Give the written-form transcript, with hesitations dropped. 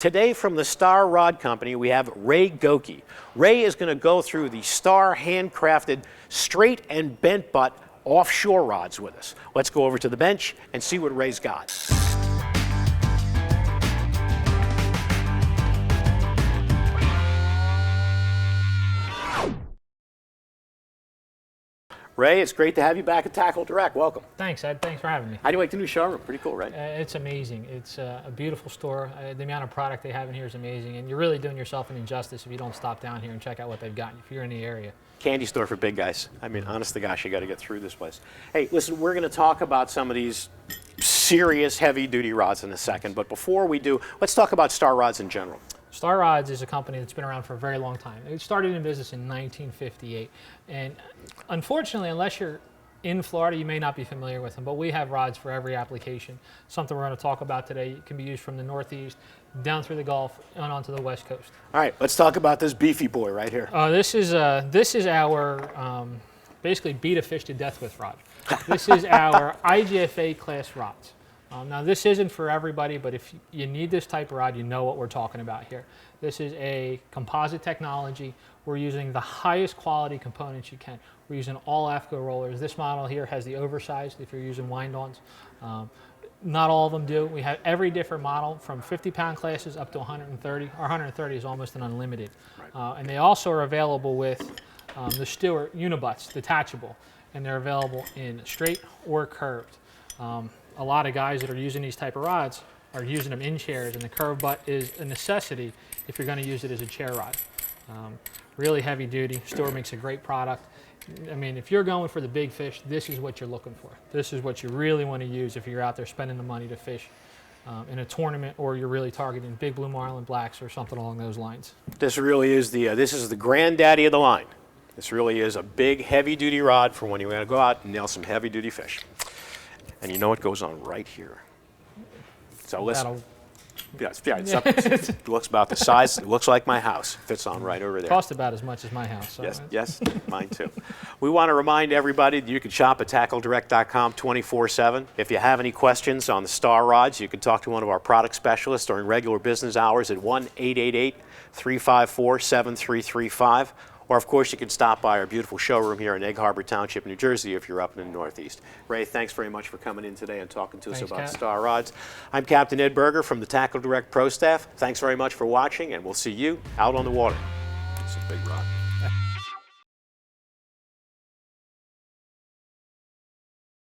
Today from the Star Rod Company, we have Ray Goeke. Ray is going to go through the Star handcrafted straight and bent butt offshore rods with us. Let's go over to the bench and see what Ray's got. Ray, it's great to have you back at TackleDirect. Welcome. Thanks, Ed. Thanks for having me. How do you like the new showroom? Pretty cool, right? It's amazing. It's a beautiful store. The amount of product they have in here is amazing, and you're really doing yourself an injustice if you don't stop down here and check out what they've got if you're in the area. Candy store for big guys. I mean, honest to gosh, you got to get through this place. Hey, listen, we're going to talk about some of these serious heavy-duty rods in a second, but before we do, let's talk about Star Rods in general. Star Rods is a company that's been around for a very long time. It started in business in 1958, and unfortunately, unless you're in Florida, you may not be familiar with them, but we have rods for every application. Something we're going to talk about today. It can be used from the Northeast, down through the Gulf, and onto the West Coast. All right, let's talk about this beefy boy right here. This is our basically beat a fish to death with rod. This is our IGFA class rods. Now this isn't for everybody, but if you need this type of rod, you know what we're talking about here. This is a composite technology. We're using the highest quality components you can. We're using all AFCO rollers. This model here has the oversized if you're using wind-ons. Not all of them do. We have every different model from 50-pound classes up to 130. Our 130 is almost an unlimited. Right. And they also are available with the Stewart unibutts, detachable, and they're available in straight or curved. A lot of guys that are using these type of rods are using them in chairs, and the curved butt is a necessity if you're going to use it as a chair rod. Really heavy duty. Stewart makes a great product. I mean, if you're going for the big fish, this is what you're looking for. This is what you really want to use if you're out there spending the money to fish in a tournament, or you're really targeting big blue marlin blacks or something along those lines. This really is this is the granddaddy of the line. This really is a big, heavy-duty rod for when you want to go out and nail some heavy-duty fish. And you know what goes on right here. So listen. It looks about the size. It looks like my house. Fits on right over there. Cost about as much as my house. So yes, mine too. We want to remind everybody that you can shop at TackleDirect.com 24/7. If you have any questions on the Star Rods, you can talk to one of our product specialists during regular business hours at 1-888-354-7335. Or, of course, you can stop by our beautiful showroom here in Egg Harbor Township, New Jersey, if you're up in the Northeast. Ray, thanks very much for coming in today and talking to us about Capt. Star Rods. I'm Captain Ed Berger from the TackleDirect Pro Staff. Thanks very much for watching, and we'll see you out on the water. It's a big rod.